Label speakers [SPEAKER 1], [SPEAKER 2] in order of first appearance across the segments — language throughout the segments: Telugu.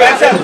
[SPEAKER 1] Gracias.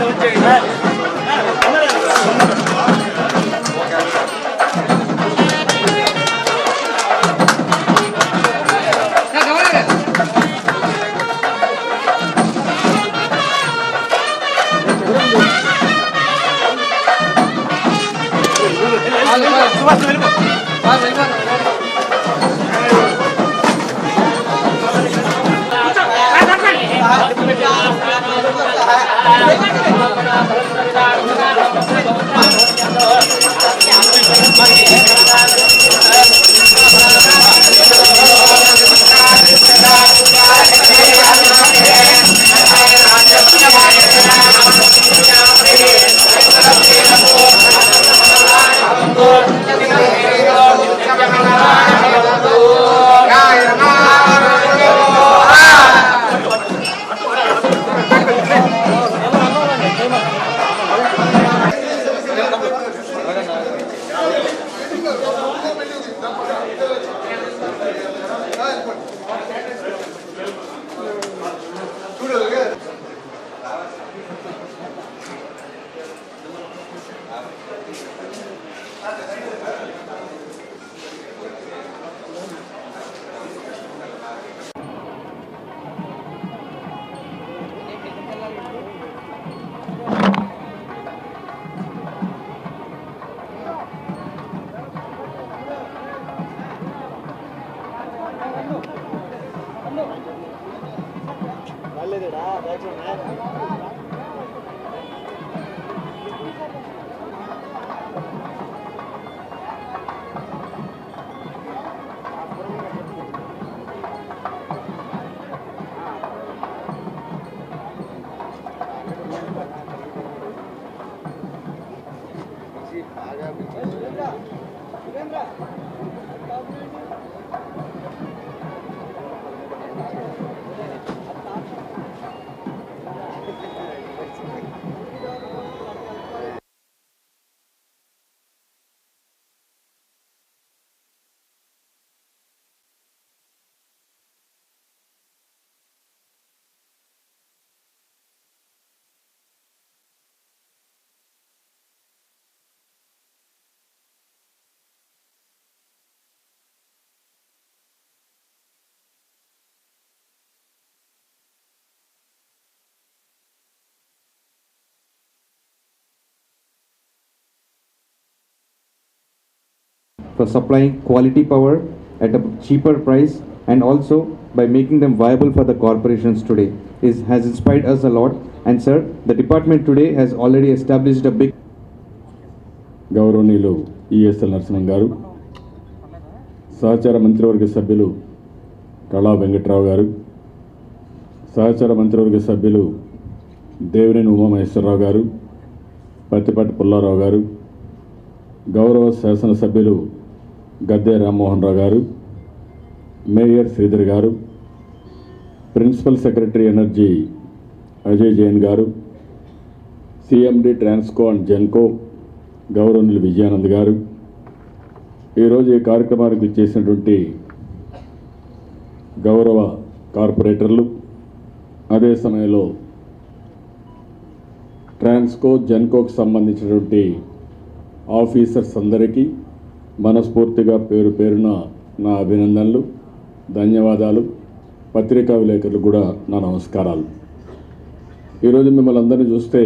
[SPEAKER 1] for supplying quality power at a cheaper price, and also by making them viable for the corporations today has inspired us a lot. And sir, the department today has already established a big
[SPEAKER 2] గౌరవనీయులు ఈఎస్ఎల్ నరసింహన్ గారు, సహచార మంత్రివర్గ సభ్యులు కళా వెంకట్రావు గారు, సహచార మంత్రివర్గ సభ్యులు దేవినేని ఉమామహేశ్వరరావు గారు, పత్తిపాటి పుల్లారావు గారు, గౌరవ శాసనసభ్యులు గద్దె రామ్మోహన్ రావు గారు, మేయర్ శ్రీధర్ గారు, principal secretary energy Ajay Jain గారు, సిఎండి ట్రాన్స్కో అండ్ జెన్కో గౌరవనీయులు విజయానంద్ గారు, ఈరోజు ఈ కార్యక్రమానికి చేసినటువంటి గౌరవ కార్పొరేటర్లు, అదే సమయంలో ట్రాన్స్కో జెన్కోకు సంబంధించినటువంటి ఆఫీసర్స్ అందరికీ మనస్ఫూర్తిగా పేరు పేరున నా అభినందనలు, ధన్యవాదాలు. పత్రికా విలేకరులు కూడా నా నమస్కారాలు. ఈరోజు మిమ్మల్ని అందరినీ చూస్తే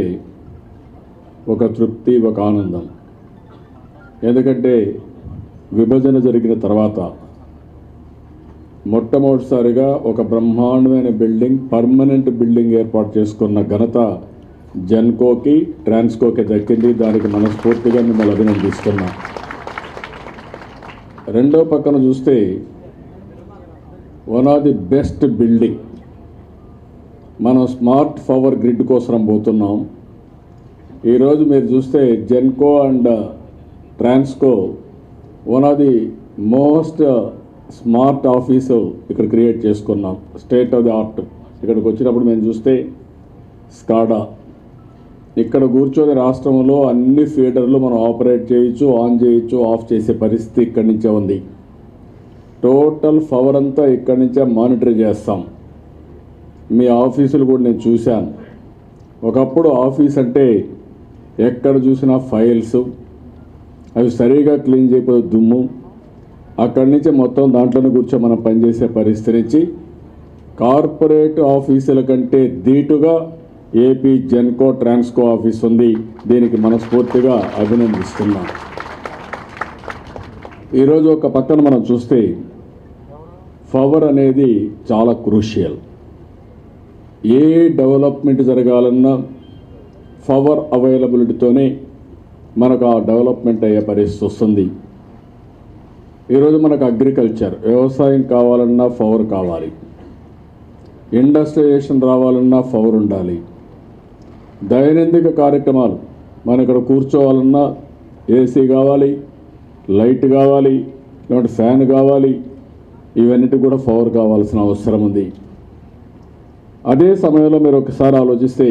[SPEAKER 2] ఒక తృప్తి, ఒక ఆనందం. ఎందుకంటే విభజన జరిగిన తర్వాత మొట్టమొదటిసారిగా ఒక బ్రహ్మాండమైన బిల్డింగ్, పర్మనెంట్ బిల్డింగ్ ఏర్పాటు చేసుకున్న ఘనత జెన్కోకి, ట్రాన్స్కోకి దక్కింది. దానికి మనస్ఫూర్తిగా మిమ్మల్ని అభినందిస్తున్నా. రెండో పక్కన చూస్తే one of the best building, మనం స్మార్ట్ పవర్ గ్రిడ్ కోసం పోతున్నాం. ఈరోజు మీరు చూస్తే Genco and Transco one of the most smart office ఇక్కడ క్రియేట్ చేసుకున్నాం, స్టేట్ ఆఫ్ ది ఆర్ట్. ఇక్కడికి వచ్చినప్పుడు మేము చూస్తే స్కాడా, ఇక్కడ కూర్చొని రాష్ట్రంలో అన్ని ఫీడర్లు మనం ఆపరేట్ చేయొచ్చు, ఆన్ చేయొచ్చు, ఆఫ్ చేసే పరిస్థితి ఇక్కడి నుంచే ఉంది. టోటల్ పవర్ అంతా ఇక్కడి నుంచే మానిటర్ చేస్తాం. మీ ఆఫీసులు కూడా నేను చూశాను. ఒకప్పుడు ఆఫీస్ అంటే ఎక్కడ చూసినా ఫైల్స్, అవి సరిగా క్లీన్ చేయకపోతే దుమ్ము, అక్కడి నుంచి మొత్తం దాంట్లోనే కూర్చొని మనం పనిచేసే పరిస్థితి నుంచి కార్పొరేట్ ఆఫీసుల కంటే ధీటుగా ఏపీ జెన్కో ట్రాన్స్కో ఆఫీస్ ఉంది. దీనికి మనస్ఫూర్తిగా అభినందిస్తున్నాం. ఈరోజు ఒక పక్కన మనం చూస్తే పవర్ అనేది చాలా క్రూషియల్. ఏ డెవలప్మెంట్ జరగాలన్నా పవర్ అవైలబిలిటీతోనే మనకు ఆ డెవలప్మెంట్ అయ్యే పరిస్థితి వస్తుంది. ఈరోజు మనకు అగ్రికల్చర్ వ్యవసాయం కావాలన్నా పవర్ కావాలి, ఇండస్ట్రియలైజేషన్ రావాలన్నా పవర్ ఉండాలి, దైనందిక కార్యక్రమాలు మన ఇక్కడ కూర్చోవాలన్నా ఏసీ కావాలి, లైట్ కావాలి, లేదంటే ఫ్యాన్ కావాలి, ఇవన్నిటి కూడా పవర్ కావాల్సిన అవసరం ఉంది. అదే సమయంలో మీరు ఒకసారి ఆలోచిస్తే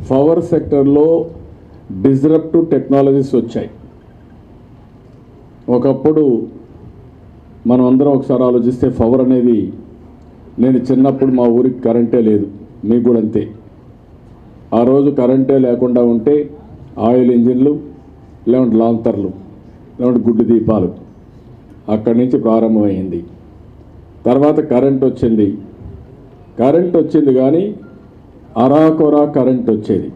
[SPEAKER 2] పవర్ సెక్టర్లో డిస్రప్టివ్ టెక్నాలజీస్ వచ్చాయి. ఒకప్పుడు మనం అందరం ఒకసారి ఆలోచిస్తే పవర్ అనేది, నేను చిన్నప్పుడు మా ఊరికి కరెంటే లేదు, మీకు కూడా అంతే. ఆ రోజు కరెంటే లేకుండా ఉంటే ఆయిల్ ఇంజిన్లు, లేదంటే లాంతర్లు, లేదంటే గుడ్డు దీపాలు, అక్కడి నుంచి ప్రారంభమైంది. తర్వాత కరెంట్ వచ్చింది. కరెంట్ వచ్చింది కానీ అరాకొరా కరెంట్ వచ్చేది.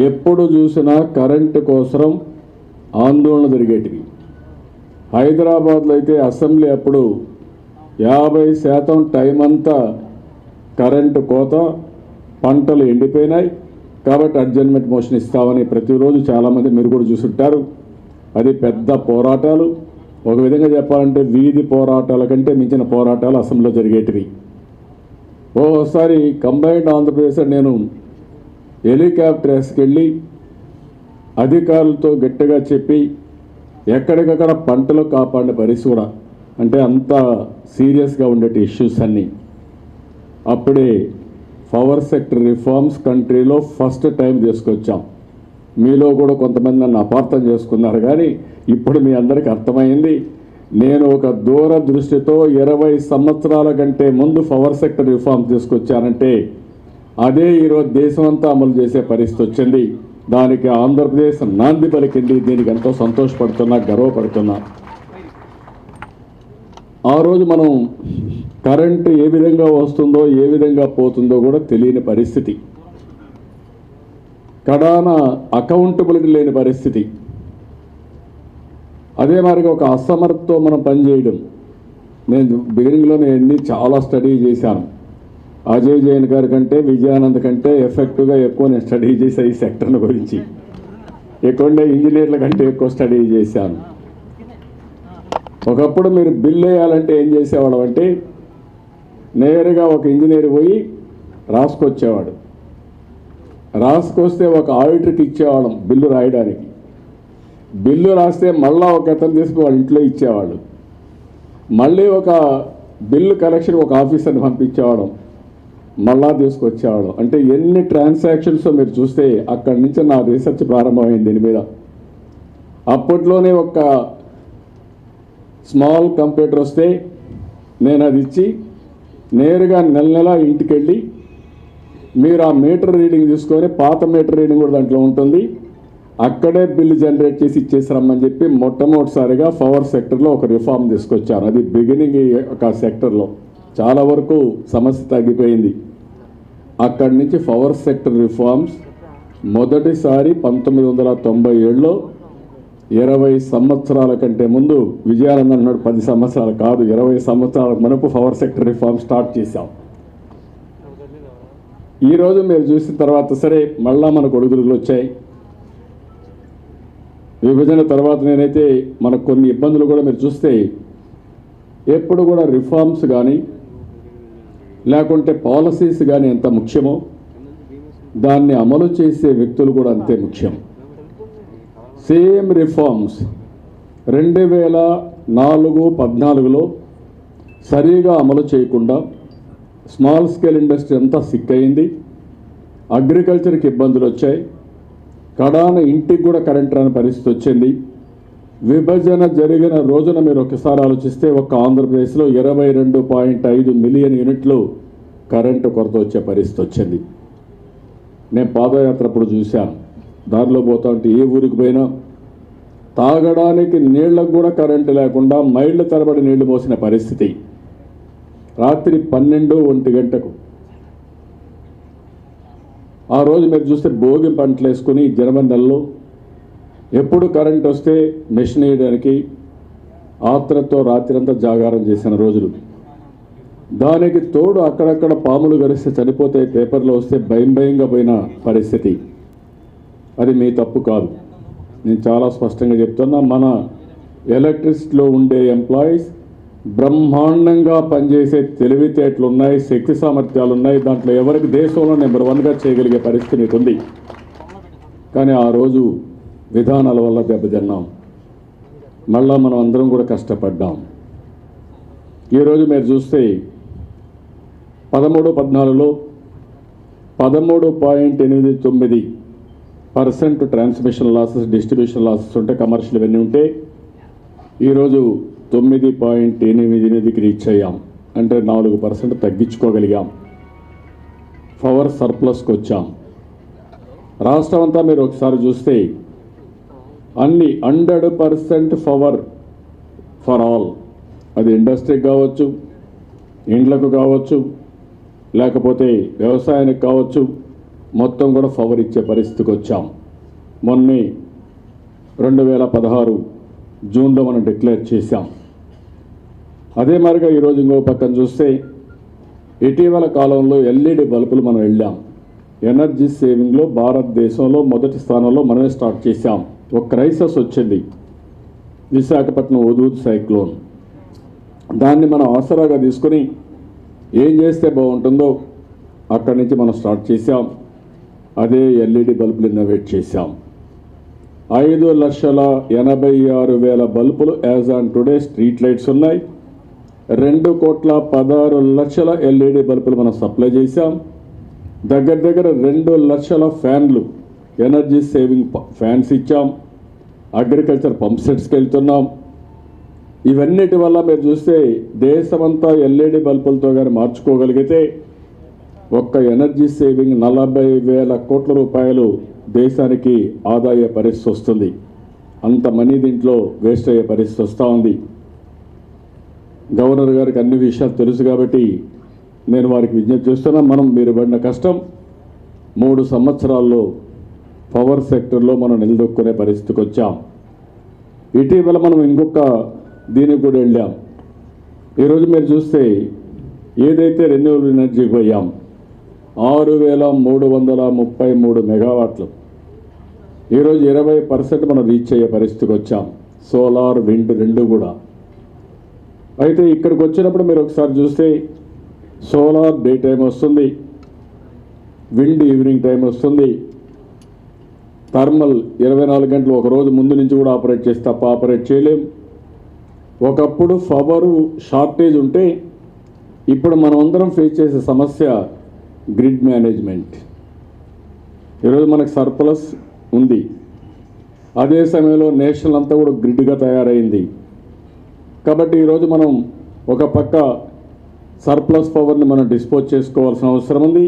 [SPEAKER 2] ఎప్పుడు చూసినా కరెంటు కోసం ఆందోళన జరిగేటివి. హైదరాబాద్లో అయితే అసెంబ్లీ అప్పుడు 50% టైం అంతా కరెంటు కోత, పంటలు ఎండిపోయినాయి కాబట్టి అడ్జర్న్మెంట్ మోషన్ ఇస్తామని ప్రతిరోజు చాలామంది మీరు కూడా చూసుంటారు. అది పెద్ద పోరాటాలు, ఒక విధంగా చెప్పాలంటే వీధి పోరాటాల కంటే మించిన పోరాటాలు అసెంబ్లీలో జరిగేటివి. ఓసారి కంబైన్డ్ ఆంధ్రప్రదేశ్ నేను హెలికాప్టర్ వేసుకెళ్ళి అధికారులతో గట్టిగా చెప్పి ఎక్కడికక్కడ పంటలు కాపాడిన పరిస్థితి కూడా, అంటే అంత సీరియస్గా ఉండేటి ఇష్యూస్ అన్నీ. అప్పుడే పవర్ సెక్టర్ రిఫార్మ్స్ కంట్రీలో ఫస్ట్ టైం తీసుకొచ్చాం. మీలో కూడా కొంతమంది నన్ను అపార్థం చేసుకున్నారు కానీ ఇప్పుడు మీ అందరికీ అర్థమైంది. నేను ఒక దూరదృష్టితో 20 సంవత్సరాల కంటే ముందు పవర్ సెక్టర్ రిఫార్మ్ తీసుకొచ్చానంటే అదే ఈరోజు దేశమంతా అమలు చేసే పరిస్థితి వచ్చింది. దానికి ఆంధ్రప్రదేశ్ నాంది పలికింది. దీనికి ఎంతో సంతోషపడుతున్నా, గర్వపడుతున్నా. ఆ రోజు మనం కరెంటు ఏ విధంగా వస్తుందో ఏ విధంగా పోతుందో కూడా తెలియని పరిస్థితి, కడాన అకౌంటబిలిటీ లేని పరిస్థితి. అదే మరిగా ఒక అసమర్థతో మనం పనిచేయడం. నేను బిగినింగ్లో నేను చాలా స్టడీ చేశాను. అజయ్ జైన్ గారి కంటే విజయానంద్ కంటే ఎఫెక్టివ్గా ఎక్కువ నేను స్టడీ చేసా ఈ సెక్టర్ గురించి. ఎక్కువ ఇంజనీర్ల కంటే ఎక్కువ స్టడీ చేశాను. ఒకప్పుడు మీరు బిల్ వేయాలంటే ఏం చేసేవాళ్ళం అంటే నేరుగా ఒక ఇంజనీర్ పోయి రాసుకొచ్చేవాడు. రాసుకొస్తే ఒక ఆడిటర్కి ఇచ్చేవాళ్ళం బిల్లు రాయడానికి. బిల్లు రాస్తే మళ్ళీ ఒక అతను తీసుకుని వాళ్ళ ఇంట్లో ఇచ్చేవాళ్ళు. మళ్ళీ ఒక బిల్లు కలెక్షన్ ఒక ఆఫీసర్ని పంపించేవాళ్ళం, మళ్ళా తీసుకొచ్చేవాళ్ళం. అంటే ఎన్ని ట్రాన్సాక్షన్స్ మీరు చూస్తే అక్కడి నుంచి నా రీసెర్చ్ ప్రారంభమైంది దీని మీద. అప్పట్లోనే ఒక స్మాల్ కంప్యూటర్ వస్తే నేను అది ఇచ్చి నేరుగా నెల నెల ఇంటికి వెళ్ళి మీరు ఆ మీటర్ రీడింగ్ తీసుకొని, పాత మీటర్ రీడింగ్ కూడా దాంట్లో ఉంటుంది, అక్కడే బిల్లు జనరేట్ చేసి ఇచ్చేసి రమ్మని చెప్పి మొట్టమొదటిసారిగా పవర్ సెక్టర్లో ఒక రిఫార్మ్ తీసుకొచ్చాను. అది బిగినింగ్ ఒక సెక్టర్లో చాలా వరకు సమస్య తగ్గిపోయింది. అక్కడి నుంచి పవర్ సెక్టర్ రిఫార్మ్స్ మొదటిసారి 1997లో 20 సంవత్సరాల కంటే ముందు విజయానంద్ అన్నాడు 10 సంవత్సరాలు కాదు, 20 సంవత్సరాల మనకు పవర్ సెక్టర్ రిఫార్మ్ స్టార్ట్ చేశాం. ఈరోజు మీరు చూసిన తర్వాత సరే మళ్ళా మనకు ఒడిదుడుకులు వచ్చాయి. విభజన తర్వాత నేనైతే మనకు కొన్ని ఇబ్బందులు కూడా మీరు చూస్తే ఎప్పుడు కూడా రిఫార్మ్స్ కానీ లేకుంటే పాలసీస్ కానీ ఎంత ముఖ్యమో దాన్ని అమలు చేసే వ్యక్తులు కూడా అంతే ముఖ్యం. సేమ్ రిఫార్మ్స్ 2014-15లో సరిగా అమలు చేయకుండా స్మాల్ స్కేల్ ఇండస్ట్రీ అంతా సిక్ అయింది. అగ్రికల్చర్కి ఇబ్బందులు వచ్చాయి. కడాన ఇంటికి కూడా కరెంట్ రాని పరిస్థితి వచ్చింది. విభజన జరిగిన రోజున మీరు ఒకసారి ఆలోచిస్తే ఒక ఆంధ్రప్రదేశ్లో 22.5 మిలియన్ యూనిట్లు కరెంటు కొరత వచ్చే పరిస్థితి వచ్చింది. నేను పాదయాత్ర అప్పుడు చూశాను. దారిలో పోతా ఉంటే ఏ ఊరికి పోయినా తాగడానికి నీళ్లకు కూడా కరెంటు లేకుండా మైళ్ళ తరబడి నీళ్లు మోసిన పరిస్థితి. రాత్రి 12-1 గంటకు ఆ రోజు మీరు చూస్తే భోగి పంటలు వేసుకుని జనవరి నెలలో ఎప్పుడు కరెంట్ వస్తే మెషిన్ వేయడానికి ఆత్రతో రాత్రంతా జాగారం చేసిన రోజులు. దానికి తోడు అక్కడక్కడ పాములు గరిస్తే చనిపోతే పేపర్లో వస్తే భయంగా పోయిన పరిస్థితి. అది మీ తప్పు కాదు, నేను చాలా స్పష్టంగా చెప్తున్నా. మన ఎలక్ట్రిసిటీలో ఉండే ఎంప్లాయీస్ బ్రహ్మాండంగా పనిచేసే తెలివితేటలు ఉన్నాయి, శక్తి సామర్థ్యాలు ఉన్నాయి. దాంట్లో ఎవరికి దేశంలో నెంబర్ 1గా చేయగలిగే పరిస్థితి మీకు ఉంది. కానీ ఆ రోజు విధానాల వల్ల దెబ్బతిన్నాం. మళ్ళా మనం అందరం కూడా కష్టపడ్డాం. ఈరోజు మీరు చూస్తే 13-14లో 13.89% ట్రాన్స్మిషన్ లాసెస్, డిస్ట్రిబ్యూషన్ లాసెస్ ఉంటే, కమర్షియల్ ఇవన్నీ ఉంటే ఈరోజు 9.88కి రీచ్ అయ్యాం. అంటే 4% తగ్గించుకోగలిగాం. పవర్ సర్ప్లస్కి వచ్చాం. రాష్ట్రం అంతా మీరు ఒకసారి చూస్తే అన్ని 100% పవర్ ఫర్ ఆల్. అది ఇండస్ట్రీకి కావచ్చు, ఇండ్లకు కావచ్చు, లేకపోతే వ్యవసాయానికి కావచ్చు, మొత్తం కూడా పవర్ ఇచ్చే పరిస్థితికి వచ్చాం. మొన్నే 2016 జూన్లో మనం డిక్లేర్ చేశాం. అదే మరిగా ఈరోజు ఇంకో పక్కన చూస్తే ఇటీవల కాలంలో ఎల్ఈడి బల్బులు మనం వెళ్ళాం. ఎనర్జీ సేవింగ్లో భారతదేశంలో మొదటి స్థానంలో మనమే స్టార్ట్ చేశాం. ఒక క్రైసిస్ వచ్చింది, విశాఖపట్నం హుదూద్ సైక్లోన్. దాన్ని మనం ఆసరాగా తీసుకుని ఏం చేస్తే బాగుంటుందో అక్కడి నుంచి మనం స్టార్ట్ చేశాం. అదే ఎల్ఈడి బల్బులు ఇన్నోవేట్ చేశాం. 5,86,000 బల్బులు as on today street lights ఉన్నాయి. 2,16,00,000 ఎల్ఈడి బల్బులు మనం సప్లై చేశాం. దగ్గర 2,00,000 ఫ్యాన్లు, ఎనర్జీ సేవింగ్ ఫ్యాన్స్ ఇచ్చాం. అగ్రికల్చర్ పంప్ సెట్స్కి వెళ్తున్నాం. ఇవన్నిటి వల్ల మీరు చూస్తే దేశమంతా ఎల్ఈడి బల్బులతో కానీ మార్చుకోగలిగితే ఒక్క ఎనర్జీ సేవింగ్ 40,000 కోట్ల రూపాయలు దేశానికి ఆదాయ పరిస్థితి వస్తుంది. అంత మనీ దీంట్లో వేస్ట్ అయ్యే పరిస్థితి వస్తూ ఉంది. గవర్నర్ గారికి అన్ని విషయాలు తెలుసు కాబట్టి నేను వారికి విజ్ఞప్తి చేస్తున్నా. మీరు పడిన కష్టం 3 సంవత్సరాల్లో పవర్ సెక్టర్లో మనం నిలదొక్కునే పరిస్థితికి వచ్చాం. ఇటీవల మనం ఇంకొక దీనికి కూడా వెళ్ళాం. ఈరోజు మీరు చూస్తే ఏదైతే రెన్యూవబుల్ ఎనర్జీకి పోయాం 6,333 మెగావాట్లు. ఈరోజు 20% మనం రీచ్ అయ్యే పరిస్థితికి వచ్చాం. సోలార్, విండ్ రెండు కూడా. అయితే ఇక్కడికి వచ్చినప్పుడు మీరు ఒకసారి చూస్తే సోలార్ డే టైం వస్తుంది, విండ్ ఈవినింగ్ టైం వస్తుంది, థర్మల్ 24 గంటలు ఒక రోజు ముందు నుంచి కూడా ఆపరేట్ చేసి తప్ప ఆపరేట్ చేయలేం. ఒకప్పుడు పవరు షార్టేజ్ ఉంటే ఇప్పుడు మనం అందరం ఫేస్ చేసే సమస్య గ్రిడ్ మేనేజ్మెంట్. ఈరోజు మనకు సర్ప్లస్ ఉంది. అదే సమయంలో నేషనల్ అంతా కూడా గ్రిడ్గా తయారైంది. కాబట్టి ఈరోజు మనం ఒక పక్క సర్ప్లస్ పవర్ని మనం డిస్పోజ్ చేసుకోవాల్సిన అవసరం ఉంది.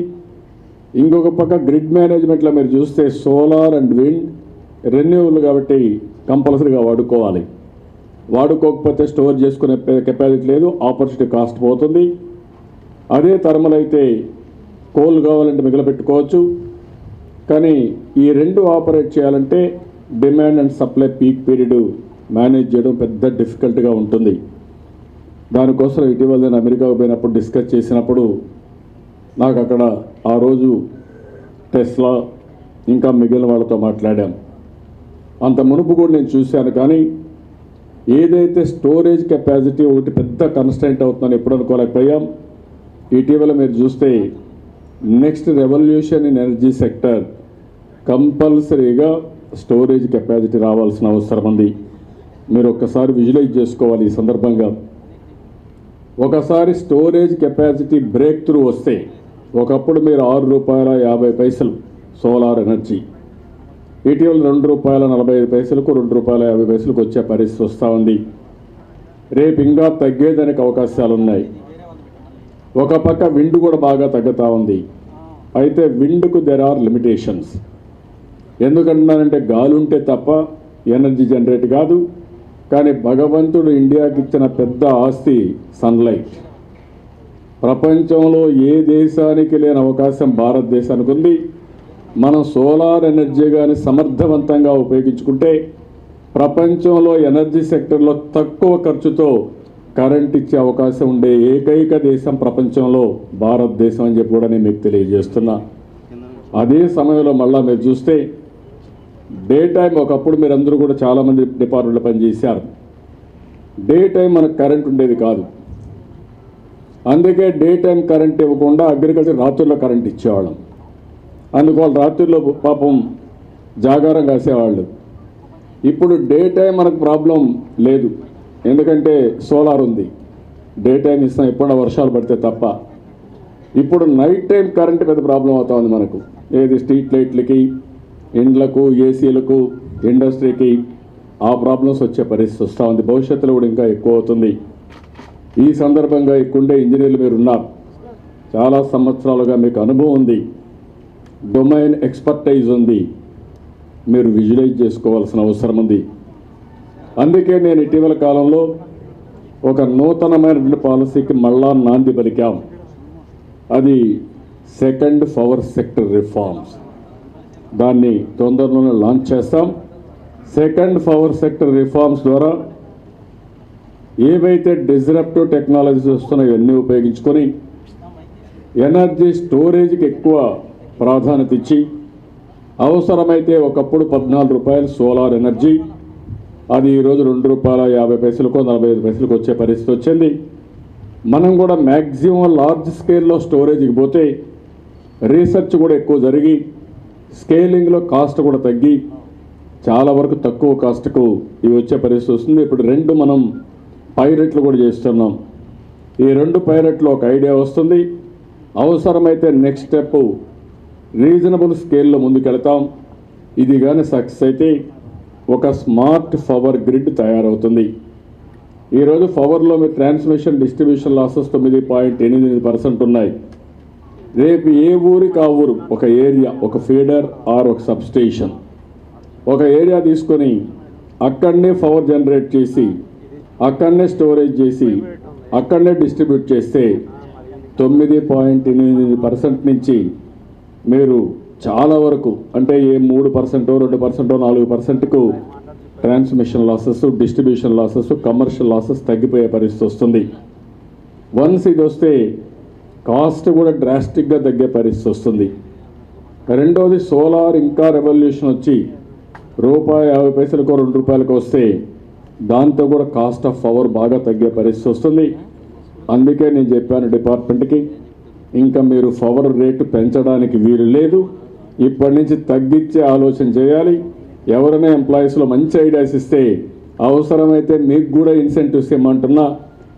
[SPEAKER 2] ఇంకొక పక్క గ్రిడ్ మేనేజ్మెంట్లో మీరు చూస్తే సోలార్ అండ్ విండ్ రెన్యూవబుల్ కాబట్టి కంపల్సరీగా వాడుకోవాలి. వాడుకోకపోతే స్టోర్ చేసుకునే కెపాసిటీ లేదు, ఆపర్చునిటీ కాస్ట్ పోతుంది. అదే థర్మల్ అయితే కోల్ కావాలంటే మిగిలిపెట్టుకోవచ్చు. కానీ ఈ రెండు ఆపరేట్ చేయాలంటే demand and supply peak period manage చేయడం పెద్ద డిఫికల్ట్గా ఉంటుంది. దానికోసం ఇటీవల నేను అమెరికాకు పోయినప్పుడు డిస్కస్ చేసినప్పుడు నాకు అక్కడ ఆ రోజు టెస్లా ఇంకా మిగిలిన వాళ్ళతో మాట్లాడాం. అంత మునుపు కూడా నేను చూశాను. కానీ ఏదైతే స్టోరేజ్ కెపాసిటీ ఒకటి పెద్ద కన్స్టెంట్ అవుతుందని ఎప్పుడు అనుకోలేకపోయాం. ఇటీవల మీరు చూస్తే next revolution in energy sector కంపల్సరీగా స్టోరేజ్ కెపాసిటీ రావాల్సిన అవసరం ఉంది. మీరు ఒక్కసారి విజువలైజ్ చేసుకోవాలి. ఈ సందర్భంగా ఒకసారి స్టోరేజ్ కెపాసిటీ బ్రేక్ త్రూ వస్తే ఒకప్పుడు మీరు ₹6.50 సోలార్ ఎనర్జీ, ఇటీవల ₹2.45 ₹2.50 వచ్చే పరిస్థితి వస్తూ ఉంది. రేపు ఇంకా తగ్గేదానికి అవకాశాలు ఉన్నాయి. ఒక పక్క విండ్ కూడా బాగా తగ్గుతూ ఉంది. అయితే విండ్కు దెర్ ఆర్ లిమిటేషన్స్. ఎందుకంటున్నానంటే గాలి ఉంటే తప్ప ఎనర్జీ జనరేట్ కాదు. కానీ భగవంతుడు ఇండియాకి ఇచ్చిన పెద్ద ఆస్తి సన్లైట్. ప్రపంచంలో ఏ దేశానికి లేని అవకాశం భారతదేశానికి ఉంది. మనం సోలార్ ఎనర్జీ కానీ సమర్థవంతంగా ఉపయోగించుకుంటే ప్రపంచంలో ఎనర్జీ సెక్టర్లో తక్కువ ఖర్చుతో కరెంట్ ఇచ్చే అవకాశం ఉండే ఏకైక దేశం ప్రపంచంలో భారతదేశం అని చెప్పి కూడా నేను మీకు తెలియజేస్తున్నా. అదే సమయంలో మళ్ళీ మీరు చూస్తే డే టైం ఒకప్పుడు మీరందరూ కూడా చాలామంది డిపార్ట్మెంట్లో పనిచేశారు. డే టైం మనకు కరెంట్ ఉండేది కాదు. అందుకే డే టైం కరెంట్ ఇవ్వకుండా అగ్రికల్చర్ రాత్రుల్లో కరెంట్ ఇచ్చేవాళ్ళం. అందుకు వాళ్ళు రాత్రుల్లో పాపం జాగారం కాసేవాళ్ళు. ఇప్పుడు డే టైం మనకు ప్రాబ్లం లేదు, ఎందుకంటే సోలార్ ఉంది. డే టైం ఇస్తాం ఎప్పుడైనా వర్షాలు పడితే తప్ప. ఇప్పుడు నైట్ టైం కరెంట్ పెద్ద ప్రాబ్లం అవుతా ఉంది మనకు. ఏది స్ట్రీట్ లైట్లకి, ఇండ్లకు, ఏసీలకు, ఇండస్ట్రీకి ఆ ప్రాబ్లమ్స్ వచ్చే పరిస్థితి వస్తూ ఉంది. భవిష్యత్తులో కూడా ఇంకా ఎక్కువ అవుతుంది. ఈ సందర్భంగా ఇక్కడే ఇంజనీర్లు మీరు ఉన్నారు, చాలా సంవత్సరాలుగా మీకు అనుభవం ఉంది, డొమైన్ ఎక్స్పర్టైజ్ ఉంది, మీరు విజువలైజ్ చేసుకోవాల్సిన అవసరం ఉంది. అందుకే నేను ఇటీవల కాలంలో ఒక నూతనమైన పాలసీకి మళ్ళా నాంది పలికాం. అది సెకండ్ పవర్ సెక్టర్ రిఫార్మ్స్. దాన్ని తొందరలోనే లాంచ్ చేస్తాం. సెకండ్ పవర్ సెక్టర్ రిఫార్మ్స్ ద్వారా ఏవైతే డిస్రప్టివ్ టెక్నాలజీస్ వస్తున్నాయో ఇవన్నీ ఉపయోగించుకొని ఎనర్జీ స్టోరేజ్కి ఎక్కువ ప్రాధాన్యత ఇచ్చి, అవసరమైతే ఒకప్పుడు 14 రూపాయలు సోలార్ ఎనర్జీ, అది ఈరోజు ₹2.50 ₹45 వచ్చే పరిస్థితి వచ్చింది. మనం కూడా మ్యాక్సిమం లార్జ్ స్కేల్లో స్టోరేజ్కి పోతే రీసెర్చ్ కూడా ఎక్కువ జరిగి స్కేలింగ్లో కాస్ట్ కూడా తగ్గి చాలా వరకు తక్కువ కాస్ట్కు ఇవి వచ్చే పరిస్థితి వస్తుంది. ఇప్పుడు 2 మనం పైలట్లు కూడా చేస్తున్నాం. ఈ 2 పైలట్లు ఒక ఐడియా వస్తుంది. అవసరమైతే నెక్స్ట్ స్టెప్ రీజనబుల్ స్కేల్లో ముందుకెళ్తాం. ఇది కానీ సక్సెస్ అయితే ఒక స్మార్ట్ పవర్ గ్రిడ్ తయారవుతుంది. ఈరోజు పవర్లో మీ ట్రాన్స్మిషన్ డిస్ట్రిబ్యూషన్ లాసెస్ 9.8% ఉన్నాయి. రేపు ఏ ఊరికి ఆ ఊరు ఒక ఏరియా, ఒక ఫీడర్ ఆర్ ఒక సబ్స్టేషన్, ఒక ఏరియా తీసుకొని అక్కడనే పవర్ జనరేట్ చేసి, అక్కడనే స్టోరేజ్ చేసి, అక్కడనే డిస్ట్రిబ్యూట్ చేస్తే 9.8% నుంచి మీరు చాలా వరకు, అంటే ఏ 3%, 2%, 4%కు transmission losses, distribution losses, commercial losses తగ్గిపోయే పరిస్థితి వస్తుంది. వన్స్ ఇది వస్తే కాస్ట్ కూడా డ్రాస్టిక్గా తగ్గే పరిస్థితి వస్తుంది. రెండోది సోలార్ ఇంకా రెవల్యూషన్ వచ్చి ₹1.50 ₹2 వస్తే దాంతో కూడా కాస్ట్ ఆఫ్ పవర్ బాగా తగ్గే పరిస్థితి వస్తుంది. అందుకే నేను చెప్పాను డిపార్ట్మెంట్కి, ఇంకా మీరు పవర్ రేటు పెంచడానికి వీలు లేదు, ఇప్పటి నుంచి తగ్గించే ఆలోచన చేయాలి. ఎవరైనా ఎంప్లాయీస్లో మంచి ఐడియాస్ ఇస్తే అవసరమైతే మీకు కూడా ఇన్సెంటివ్స్ ఇవ్వమంటున్నా.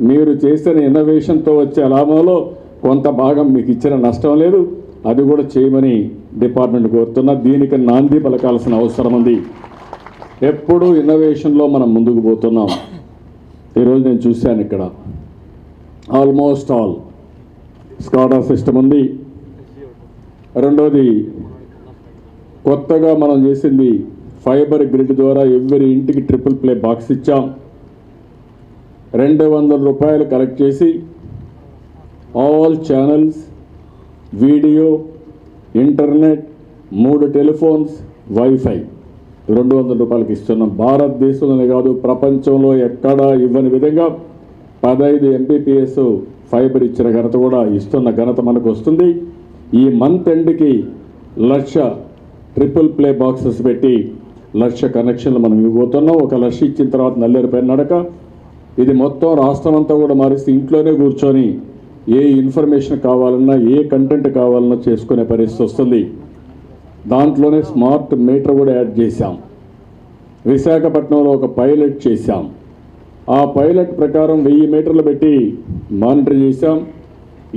[SPEAKER 2] మీరు చేసిన ఇన్నోవేషన్తో వచ్చే లాభంలో కొంత భాగం మీకు ఇచ్చిన నష్టం లేదు, అది కూడా చేయమని డిపార్ట్మెంట్ కోరుతున్నా. దీనికి నాంది పలకాల్సిన అవసరం ఉంది. ఎప్పుడు ఇన్నోవేషన్లో మనం ముందుకు పోతున్నాం. ఈరోజు నేను చూశాను ఇక్కడ ఆల్మోస్ట్ ఆల్ స్కాడా సిస్టమ్ ఉంది. రెండోది కొత్తగా మనం చేసింది ఫైబర్ గ్రిడ్ ద్వారా ఎవరి ఇంటికి ట్రిపుల్ ప్లే బాక్స్ ఇచ్చాం. ₹200 కలెక్ట్ చేసి all channels, video, internet, 3 telephones, wifi ₹200 ఇస్తున్నాం. భారతదేశంలోనే కాదు ప్రపంచంలో ఎక్కడా ఇవ్వని విధంగా 15 MBPS ఫైబర్ ఇచ్చిన ఘనత కూడా ఇస్తున్న ఘనత మనకు వస్తుంది. ఈ మంత్ ఎండ్కి 1,00,000 ట్రిపుల్ ప్లే బాక్సెస్ పెట్టి 1,00,000 కనెక్షన్లు మనం ఇవ్వబోతున్నాం. 1,00,000 ఇచ్చిన తర్వాత నల్లేరు పైన నడక. ఇది మొత్తం రాష్ట్రం అంతా కూడా మారిస్తే ఇంట్లోనే కూర్చొని ఏ ఇన్ఫర్మేషన్ కావాలన్నా, ఏ కంటెంట్ కావాలన్నా చేసుకునే పరిస్థితి వస్తుంది. దాంట్లోనే స్మార్ట్ మీటర్ కూడా యాడ్ చేశాం. విశాఖపట్నంలో ఒక పైలట్ చేశాం. ఆ పైలట్ ప్రకారం 1000 మీటర్లు పెట్టి మానిటర్ చేశాం.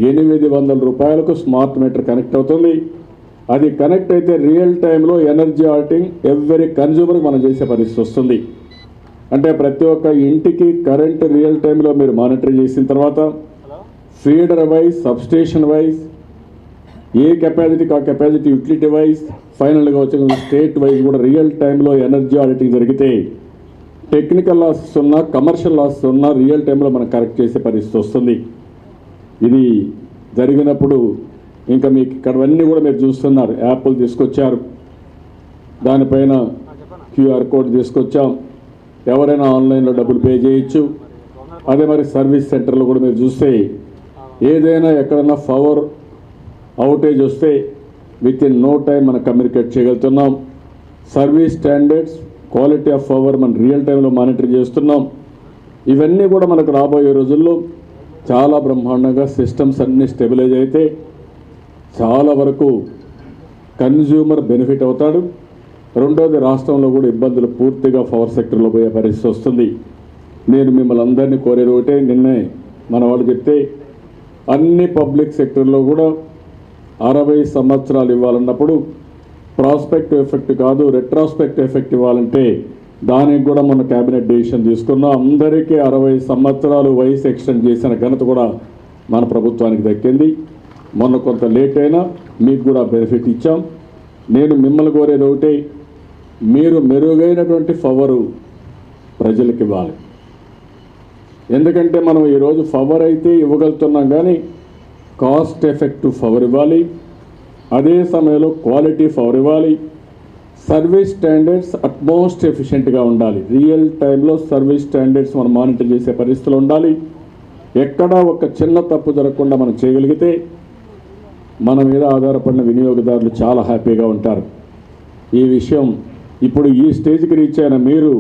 [SPEAKER 2] ₹800 స్మార్ట్ మీటర్ కనెక్ట్ అవుతుంది. అది కనెక్ట్ అయితే రియల్ టైంలో ఎనర్జీ ఆడిటింగ్ ఎవ్రీ కన్జ్యూమర్కి మనం చేసే పరిస్థితి వస్తుంది. అంటే ప్రతి ఒక్క ఇంటికి కరెంట్ రియల్ టైంలో మీరు మానిటర్ చేసిన తర్వాత ఫీడర్ వైజ్, సబ్స్టేషన్ వైజ్, ఏ కెపాసిటీకి ఆ కెపాసిటీ, యూటిలిటీ వైజ్, ఫైనల్గా వచ్చే స్టేట్ వైజ్ కూడా రియల్ టైంలో ఎనర్జీ ఆడిటింగ్ జరిగితే టెక్నికల్ లాసెస్ ఉన్నా, కమర్షియల్ లాసెస్ ఉన్నా రియల్ టైంలో మనం కరెక్ట్ చేసే పరిస్థితి వస్తుంది. ఇది జరిగినప్పుడు ఇంకా మీకు ఇక్కడవన్నీ కూడా మీరు చూస్తున్నారు. యాప్లు తీసుకొచ్చారు, దానిపైన క్యూఆర్ కోడ్ తీసుకొచ్చాం, ఎవరైనా ఆన్లైన్లో డబ్బులు పే చేయొచ్చు. అదే మరి సర్వీస్ సెంటర్లో కూడా మీరు చూస్తే ఏదైనా ఎక్కడన్నా పవర్ అవుటేజ్ వస్తే విత్ ఇన్ నో టైం మనం కమ్యూనికేట్ చేయగలుగుతున్నాం. Service standards, quality of power మనం రియల్ టైంలో మానిటర్ చేస్తున్నాం. ఇవన్నీ కూడా మనకు రాబోయే రోజుల్లో చాలా బ్రహ్మాండంగా సిస్టమ్స్ అన్నీ స్టెబిలైజ్ అయితే చాలా వరకు కన్జ్యూమర్ బెనిఫిట్ అవుతాడు. రెండోది, రాష్ట్రంలో కూడా ఇబ్బందులు పూర్తిగా పవర్ సెక్టర్లో పోయే పరిస్థితి వస్తుంది. నేను మిమ్మల్ని అందరినీ కోరేది ఒకటే, నిన్నే మన వాళ్ళు చెప్తే అన్ని పబ్లిక్ సెక్టర్లో కూడా 60 సంవత్సరాలు ఇవ్వాలన్నప్పుడు ప్రాస్పెక్టివ్ ఎఫెక్ట్ కాదు, రెట్రాస్పెక్టివ్ ఎఫెక్ట్ ఇవ్వాలంటే దానికి కూడా మన క్యాబినెట్ డెసిషన్ తీసుకున్నాం. అందరికీ 60 సంవత్సరాలు వయసు ఎక్స్టెండ్ చేసిన ఘనత కూడా మన ప్రభుత్వానికి దక్కింది. మొన్న కొంత లేట్ అయినా మీకు కూడా బెనిఫిట్ ఇచ్చాం. నేను మిమ్మల్ని కోరేది ఒకటే, మీరు మెరుగైనటువంటి పవరు ప్రజలకు ఇవ్వాలి. ఎందుకంటే మనం ఈరోజు పవర్ అయితే ఇవ్వగలుగుతున్నాం, కానీ కాస్ట్ ఎఫెక్టివ్ పవర్ ఇవ్వాలి, అదే సమయంలో క్వాలిటీ పవర్ ఇవ్వాలి. సర్వీస్ స్టాండర్డ్స్ అట్మోస్ట్ ఎఫిషియెంట్గా ఉండాలి. రియల్ టైంలో సర్వీస్ స్టాండర్డ్స్ మనం మానిటర్ చేసే పరిస్థితులు ఉండాలి. ఎక్కడా ఒక చిన్న తప్పు జరగకుండా మనం చేయగలిగితే మన మీద ఆధారపడిన వినియోగదారులు చాలా హ్యాపీగా ఉంటారు. ఈ విషయం ఇప్పుడు ఈ స్టేజ్కి రీచ్ అయిన మీరు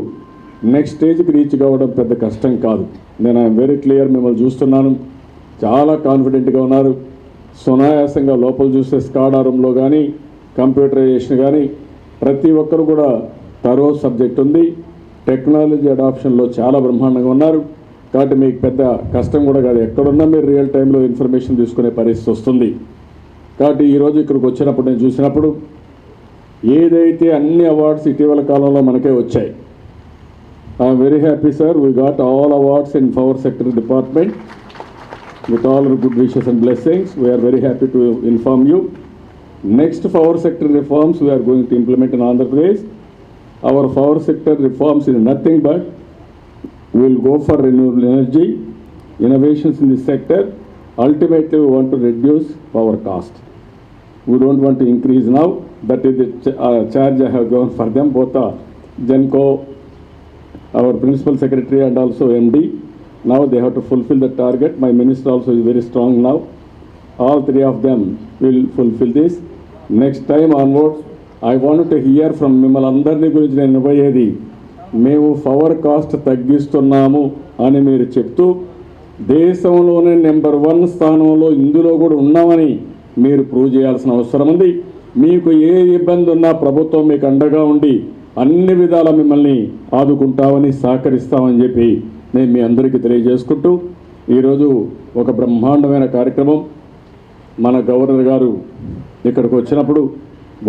[SPEAKER 2] నెక్స్ట్ స్టేజ్కి రీచ్ కావడం పెద్ద కష్టం కాదు. నేను ఐఎమ్ వెరీ క్లియర్, మిమ్మల్ని చూస్తున్నాను, చాలా కాన్ఫిడెంట్గా ఉన్నారు. సునాయాసంగా లోపల చూస్తే స్కాడా రూమ్లో కానీ కంప్యూటరైజేషన్ కానీ ప్రతి ఒక్కరు కూడా తరో సబ్జెక్ట్ ఉంది. టెక్నాలజీ అడాప్షన్లో చాలా బ్రహ్మాండంగా ఉన్నారు. కాబట్టి మీకు పెద్ద కష్టం కూడా కాదు, ఎక్కడున్నా మీరు రియల్ టైంలో ఇన్ఫర్మేషన్ తీసుకునే పరిస్థితి వస్తుంది. కాబట్టి ఈరోజు ఇక్కడికి వచ్చినప్పుడు నేను చూసినప్పుడు ఏదైతే అన్ని అవార్డ్స్ ఇటీవల కాలంలో మనకే వచ్చాయి. I'm very happy sir, we got all awards in power sector department with all our good wishes and blessings. We are very happy to inform you. Next power sector reforms we are going to implement in Andhra Pradesh. Our power sector reforms is nothing but we will go for renewable energy, innovations in this sector. Ultimately we want to reduce power cost. We don't want to increase now. That is the charge I have given for them, both Genco, our principal secretary and also MD. Now they have to fulfill the target. My minister also is very strong now. All three of them will fulfill this. Next time onwards, I wanted to hear from మిమ్మల్ని అందరినీ గురించి నేను ఇవ్వయేది, మేము పవర్ కాస్ట్ తగ్గిస్తున్నాము అని మీరు చెప్తూ దేశంలోనే నెంబర్ 1 స్థానంలో ఇందులో కూడా ఉన్నామని మీరు ప్రూవ్ చేయాల్సిన అవసరం ఉంది. మీకు ఏ ఇబ్బంది ఉన్నా ప్రభుత్వం మీకు అండగా ఉండి అన్ని విధాలా మిమ్మల్ని ఆదుకుంటామని సహకరిస్తామని చెప్పి నేను మీ అందరికీ తెలియజేసుకుంటూ ఈరోజు ఒక బ్రహ్మాండమైన కార్యక్రమం మన గవర్నర్ గారు ఇక్కడికి వచ్చినప్పుడు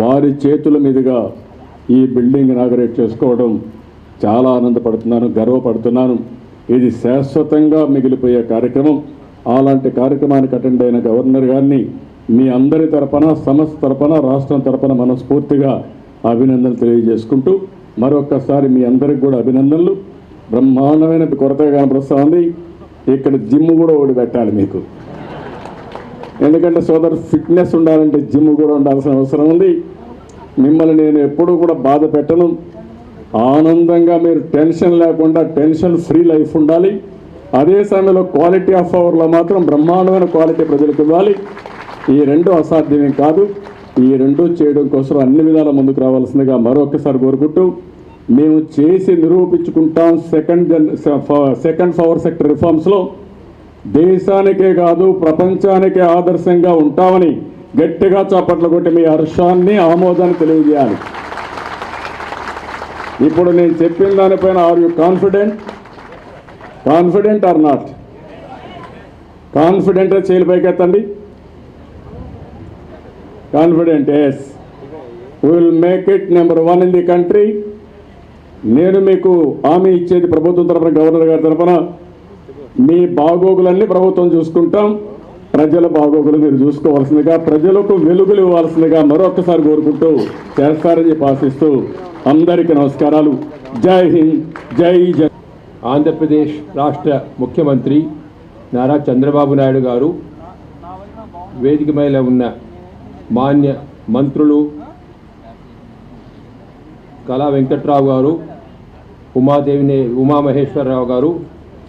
[SPEAKER 2] వారి చేతుల మీదుగా ఈ బిల్డింగ్ ఇనాగరేట్ చేసుకోవడం చాలా ఆనందపడుతున్నాను, గర్వపడుతున్నాను. ఇది శాశ్వతంగా మిగిలిపోయే కార్యక్రమం. అలాంటి కార్యక్రమానికి అటెండ్ అయిన గవర్నర్ గారిని మీ అందరి తరపున, సంస్థ తరపున, రాష్ట్రం తరపున మనస్ఫూర్తిగా అభినందనలు తెలియజేసుకుంటూ మరొక్కసారి మీ అందరికి కూడా అభినందనలు. బ్రహ్మాండమైన కొరతగా కనపరుస్తూ ఉంది. ఇక్కడ జిమ్ కూడా ఒకటి పెట్టాలి మీకు, ఎందుకంటే సోదరు ఫిట్నెస్ ఉండాలంటే జిమ్ కూడా ఉండాల్సిన అవసరం ఉంది. మిమ్మల్ని నేను ఎప్పుడూ కూడా బాధ పెట్టను. ఆనందంగా మీరు టెన్షన్ లేకుండా టెన్షన్ ఫ్రీ లైఫ్ ఉండాలి. అదే సమయంలో క్వాలిటీ ఆఫ్ పవర్లో మాత్రం బ్రహ్మాండమైన క్వాలిటీ ప్రజలకు ఇవ్వాలి. ఈ రెండు అసాధ్యమే కాదు. ఈ రెండు చేయడం కోసం అన్ని విధాల ముందుకు రావాల్సిందిగా మరొకసారి కోరుకుంటూ మేము చేసి నిరూపించుకుంటాం. సెకండ్ పవర్ సెక్టర్ రిఫార్మ్స్లో దేశానికే కాదు ప్రపంచానికే ఆదర్శంగా ఉంటామని గట్టిగా చప్పట్లు కొట్టి మీ హర్షాన్ని, ఆమోదాన్ని తెలియజేయాలి. ఇప్పుడు నేను చెప్పిన దానిపైన are you confident or not? Confident చేతులు పైకెత్తండి. Confident, yes, we will make it number 1 in the country. నేను మీకు హామీ ఇచ్చేది ప్రభుత్వం తరఫున, గవర్నర్ గారి తరఫున మీ బాగోగులన్నీ ప్రభుత్వం చూసుకుంటాం. ప్రజల బాగోగులు మీరు చూసుకోవాల్సిందిగా, ప్రజలకు వెలుగులు ఇవ్వాల్సిందిగా మరొకసారి కోరుకుంటూ చేస్తారని ఆశిస్తూ అందరికీ నమస్కారాలు. జై హింద్, జై జై.
[SPEAKER 3] ఆంధ్రప్రదేశ్ రాష్ట్ర ముఖ్యమంత్రి నారా చంద్రబాబు నాయుడు గారు వేదిక మీద ఉన్న మాన్య మంత్రులు కళా వెంకట్రావు గారు, ఉమామహేశ్వరరావు గారు,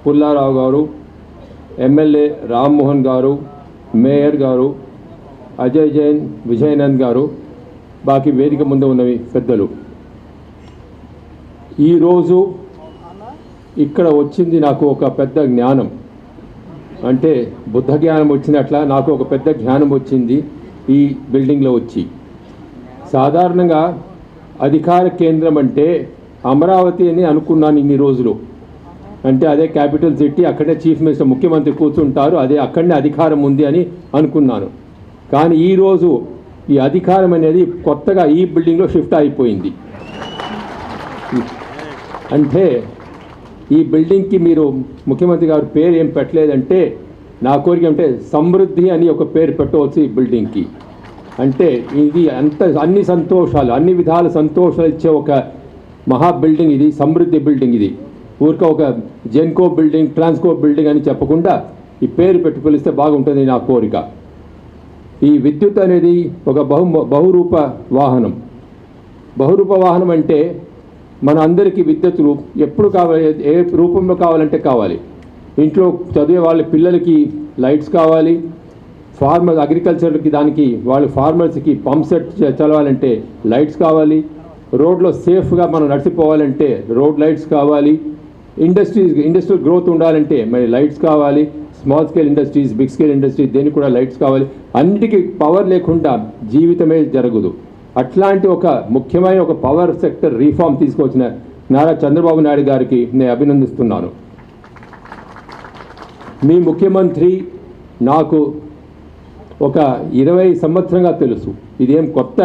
[SPEAKER 3] పుల్లారావు గారు, ఎమ్మెల్యే రామ్మోహన్ గారు, మేయర్ గారు, అజయ్ జైన్, విజయనంద్ గారు, బాకీ వేదిక ముందు ఉన్నవి పెద్దలు, ఈరోజు ఇక్కడ వచ్చింది నాకు ఒక పెద్ద జ్ఞానం. అంటే బుద్ధ జ్ఞానం వచ్చినట్ల నాకు ఒక పెద్ద జ్ఞానం వచ్చింది ఈ బిల్డింగ్లో వచ్చి. సాధారణంగా అధికార కేంద్రం అంటే అమరావతి అని అనుకున్నాను ఇన్ని రోజులు. అంటే అదే క్యాపిటల్ సిటీ, అక్కడే చీఫ్ మినిస్టర్ ముఖ్యమంత్రి కూర్చుంటారు, అదే అక్కడనే అధికారం ఉంది అని అనుకున్నాను. కానీ ఈరోజు ఈ అధికారం అనేది కొత్తగా ఈ బిల్డింగ్లో షిఫ్ట్ అయిపోయింది. అంటే ఈ బిల్డింగ్కి మీరు ముఖ్యమంత్రి గారు పేరు ఏం పెట్టలేదంటే నా కోరిక అంటే సమృద్ధి అని ఒక పేరు పెట్టవచ్చు ఈ బిల్డింగ్కి. అంటే ఇది అన్ని సంతోషాలు, అన్ని విధాల సంతోషాలు ఇచ్చే ఒక మహా బిల్డింగ్ ఇది, సమృద్ధి బిల్డింగ్ ఇది. ఊరిక ఒక జెన్కో బిల్డింగ్, ట్రాన్స్కో బిల్డింగ్ అని చెప్పకుండా ఈ పేరు పెట్టి పిలిస్తే బాగుంటుంది నా కోరిక. ఈ విద్యుత్ అనేది ఒక బహురూప వాహనం. బహురూప వాహనం అంటే మన అందరికీ విద్యుత్తులు ఎప్పుడు కావాలి, ఏ రూపంలో కావాలంటే కావాలి. ఇంట్లో చదివే వాళ్ళ పిల్లలకి లైట్స్ కావాలి, అగ్రికల్చర్కి దానికి వాళ్ళ ఫార్మర్స్కి పంప్ సెట్ చదవాలంటే లైట్స్ కావాలి, రోడ్లో సేఫ్గా మనం నడిచిపోవాలంటే రోడ్ లైట్స్ కావాలి, ఇండస్ట్రియల్ గ్రోత్ ఉండాలంటే మరి లైట్స్ కావాలి, small scale industries, big scale industries దేనికి కూడా లైట్స్ కావాలి. అన్నిటికీ పవర్ లేకుండా జీవితమే జరగదు. అట్లాంటి ఒక ముఖ్యమైన ఒక పవర్ సెక్టర్ రీఫార్మ్ తీసుకొచ్చిన నారా చంద్రబాబు నాయుడు గారికి నేను అభినందిస్తున్నాను. మీ ముఖ్యమంత్రి నాకు ఒక 20 సంవత్సరంగా తెలుసు. ఇదేం కొత్త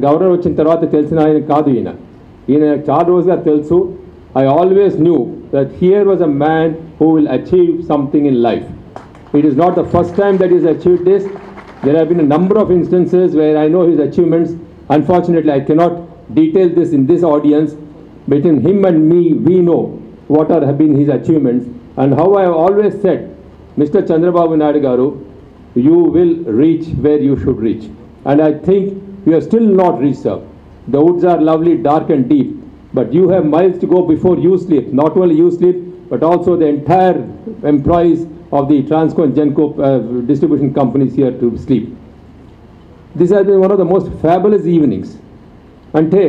[SPEAKER 3] గవర్నర్ వచ్చిన తర్వాత తెలిసిన ఆయన కాదు. ఈయన చాలా రోజుగా తెలుసు. I always knew that here was a man who will achieve something in life. It is not the first time that he has achieved this. There have been a number of instances where I know his achievements. Unfortunately, I cannot detail this in this audience. Between him and me, we know what have been his achievements and how I have always said, Mr. Chandrababu Naidu Garu, you will reach where you should reach. And I think we have still not reached, sir. The woods are lovely, dark and deep, but you have miles to go before you sleep. Not only you sleep, but also the entire employees of the Transco and Genco distribution companies here to sleep. This has been one of the most fabulous evenings. అంటే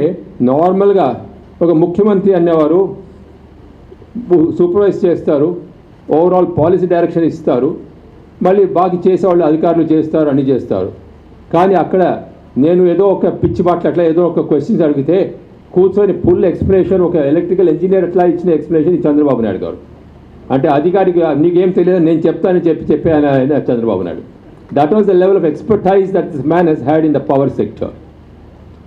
[SPEAKER 3] నార్మల్గా ఒక ముఖ్యమంత్రి అనేవారు సూపర్వైజ్ చేస్తారు, ఓవరాల్ పాలసీ డైరెక్షన్ ఇస్తారు, మళ్ళీ బాగా చేసేవాళ్ళు అధికారులు చేస్తారు, అన్ని చేస్తారు. కానీ అక్కడ నేను ఏదో ఒక పిచ్చి మాటలు అట్లా ఏదో ఒక క్వశ్చన్స్ అడిగితే కూర్చొని ఫుల్ ఎక్స్ప్లెనేషన్, ఒక ఎలక్ట్రికల్ ఇంజనీర్ అట్లా ఇచ్చిన ఎక్స్ప్లెనేషన్ చంద్రబాబు నాయుడు గారు. అంటే అధికారికి నీకేం తెలియదు నేను చెప్తానని చెప్పి ఆయన Chandrababu Naidu. That was the level of expertise that this man has had in the power sector.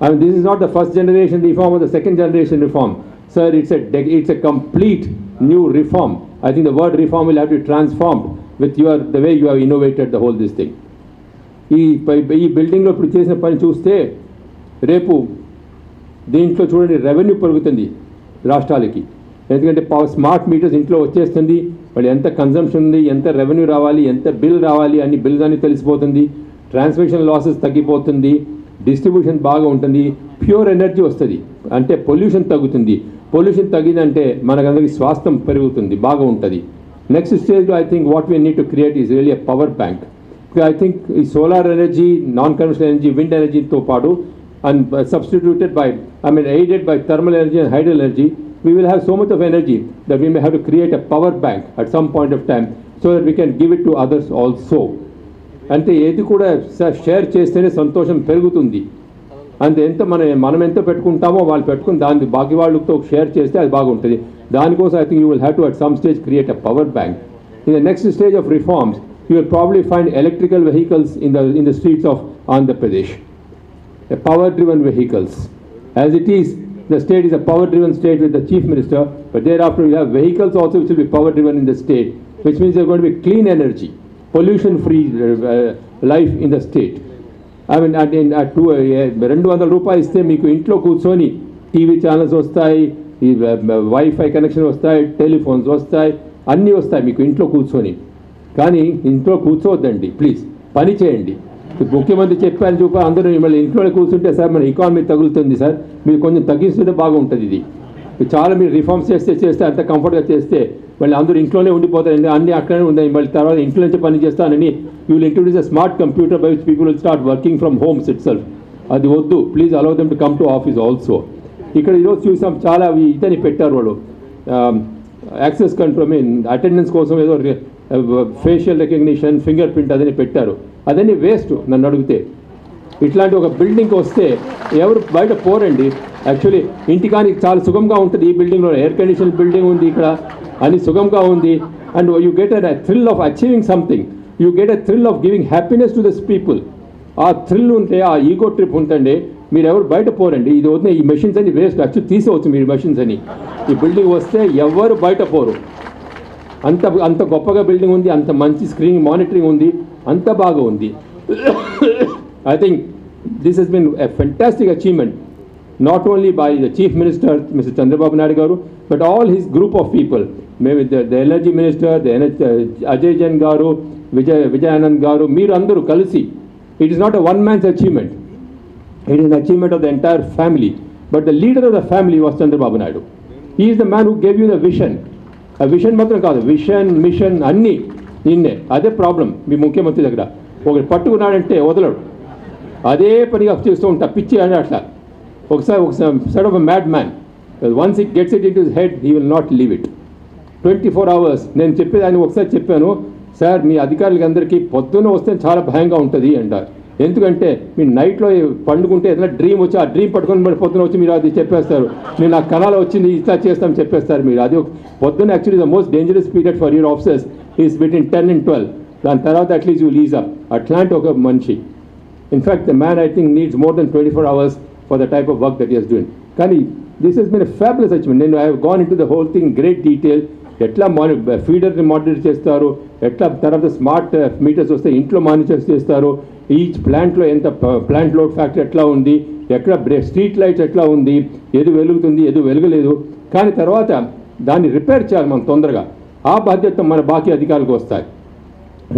[SPEAKER 3] I mean, this is not the first generation reform or the second generation reform. Sir, it's a complete new reform. I think the word reform will have to be transformed with the way you have innovated the whole this thing. ఈ బిల్డింగ్లో ఇప్పుడు చేసిన పని చూస్తే రేపు దీంట్లో చూడండి రెవెన్యూ పెరుగుతుంది రాష్ట్రాలకి. ఎందుకంటే స్మార్ట్ మీటర్స్ ఇంట్లో వచ్చేస్తుంది, మరి ఎంత కన్జంప్షన్ ఉంది, ఎంత రెవెన్యూ రావాలి, ఎంత బిల్ రావాలి అని బిల్ అని తెలిసిపోతుంది, ట్రాన్స్మిషన్ లాసెస్ తగ్గిపోతుంది, డిస్ట్రిబ్యూషన్ బాగా ఉంటుంది, ప్యూర్ ఎనర్జీ వస్తుంది, అంటే పొల్యూషన్ తగ్గుతుంది. పొల్యూషన్ తగ్గిందంటే మనకందరికీ స్వాస్థ్యం పెరుగుతుంది, బాగా ఉంటుంది. నెక్స్ట్ స్టేజ్లో I think what we need to create is really a power bank. I think ఈ solar energy, non conventional energy, wind ఎనర్జీతో పాటు and substituted by, aided by thermal energy and hydro energy, we will have so much of energy that we may have to create a power bank at some point of time so that we can give it to others also. అంటే ఏది కూడా షేర్ చేస్తేనే సంతోషం పెరుగుతుంది. అంతే ఎంత మనం ఎంత పెట్టుకుంటామో వాళ్ళు పెట్టుకుని దాన్ని బాకీ వాళ్ళతో షేర్ చేస్తే అది బాగుంటుంది. దానికోసం I think you will have to at some stage create a power bank. In the next stage of reforms you will probably find electrical vehicles in the streets of Andhra Pradesh. Power-driven vehicles. As it is, the state is a power-driven state with the chief minister, but thereafter we have vehicles also which will be power-driven in the state, which means there are going to be clean energy, pollution-free life in the state. I mean, at 200 రూపాయలు ఇస్తే మీకు ఇంట్లో కూర్చొని టీవీ ఛానల్స్ వస్తాయి, వైఫై కనెక్షన్ వస్తాయి, టెలిఫోన్స్ వస్తాయి, అన్నీ వస్తాయి మీకు ఇంట్లో కూర్చొని. కానీ ఇంట్లో కూర్చోవద్దండి ప్లీజ్, పని చేయండి. ముఖ్యమంత్రి చెప్పారు చూపారు అందరూ మళ్ళీ ఇంట్లోనే కూర్చుంటే సార్ మన ఎకానమీ తగులుతుంది సార్, మీరు కొంచెం తగ్గిస్తుంటే బాగుంటుంది. ఇది చాలా మీరు రిఫార్మ్స్ చేస్తే అంత కంఫర్ట్గా చేస్తే మళ్ళీ అందరూ ఇంట్లోనే ఉండిపోతారండి, అన్నీ అక్కడే ఉన్నాయి, మళ్ళీ తర్వాత ఇంట్లో నుంచి పని చేస్తానని you will introduce a smart computer by which people will start working from homes it self. అది వద్దు, please allow them to come to office also. ఇక్కడ ఈరోజు చూసాం చాలా ఇతని పెట్టారు వాళ్ళు యాక్సెస్ కంట్రోల్, మీన్ అటెండెన్స్ కోసం ఏదో ఫేషియల్ రికగ్నిషన్, ఫింగర్ ప్రింట్ అదని పెట్టారు. అదని వేస్ట్ నన్ను అడిగితే. ఇట్లాంటి ఒక బిల్డింగ్కి వస్తే ఎవరు బయట పోరండి. యాక్చువల్లీ ఇంటికానికి చాలా సుఖంగా ఉంటుంది. ఈ బిల్డింగ్లో ఎయిర్ కండిషన్ బిల్డింగ్ ఉంది, ఇక్కడ అని సుఖంగా ఉంది. And you get a thrill of achieving something, you get a thrill of giving happiness to this people. ఆ థ్రిల్ ఉంటే, ఆ ఈగో ట్రిప్ ఉంటుండే, మీరు ఎవరు బయట పోరండి. ఇది వద్దు, ఈ మెషిన్స్ అని వేస్ట్, యాక్చువల్లీ తీసేవచ్చు మీరు మెషిన్స్ అని. ఈ బిల్డింగ్ వస్తే ఎవరు బయట పోరు. అంత గొప్పగా బిల్డింగ్ ఉంది, అంత మంచి స్క్రీన్ మానిటరింగ్ ఉంది, అంత బాగా ఉంది. I think this has been a fantastic achievement, not only by the Chief Minister, Mr. Chandrababu Naidu Garu, but all his group of people. Maybe the Energy Minister, Ajay Jain Garu, Vijay Anand Garu, meer andaru kalisi. It is not a one-man's achievement. It is an achievement of the entire family. But the leader of the family was Chandrababu Naidu. He is the man who gave you the vision. A vision matram kaadu, vision, mission anni నిన్నే. అదే ప్రాబ్లం మీ ముఖ్యమంత్రి దగ్గర. ఒకటి పట్టుకున్నాడంటే వదలడు, అదే పనిగా చేస్తూ ఉంటా, పిచ్చి అని అట్లా. ఒకసారి side of a mad man. Once it gets it in his head, he will not leave it. 24 hours నేను చెప్పేదాన్ని ఒకసారి చెప్పాను, సార్ మీ అధికారులకి అందరికీ పొద్దున్న వస్తే చాలా భయంగా ఉంటుంది అంటారు. ఎందుకంటే మీరు నైట్లో పండుకుంటే ఏదైనా డ్రీమ్ వచ్చి ఆ డ్రీమ్ పట్టుకొని మరి పొద్దున వచ్చి మీరు అది చెప్పేస్తారు, మీరు నాకు కళలో వచ్చింది ఇట్లా చేస్తాం చెప్పేస్తారు మీరు. అది పొద్దున్న actually the most dangerous period for your officers is between 10 and 12. దాని తర్వాత అట్లీస్ట్ యూ లీజ్ అప్. అట్లాంటి ఒక మనిషి. In fact the man I think needs more than 24 hours for the type of work that is doing. కానీ this he's been a fabulous achievement. నేను I have gone in to the whole thing great detail. ఎట్లా ఫీడర్ని మానిటర్ చేస్తారు, ఎట్లా తర్వాత స్మార్ట్ మీటర్స్ వస్తే ఇంట్లో మానిటర్ చేస్తారు, ఈచ్ ప్లాంట్లో ఎంత ప్లాంట్ లోడ్ ఫ్యాక్టర్ ఎట్లా ఉంది, ఎక్కడ స్ట్రీట్ లైట్స్ ఎట్లా ఉంది, ఏది వెలుగుతుంది ఏది వెలగలేదు. కానీ తర్వాత దాన్ని రిపేర్ చేయాలి మనం తొందరగా. ఆ బాధ్యత మన బాకీ అధికారులకు వస్తాయి.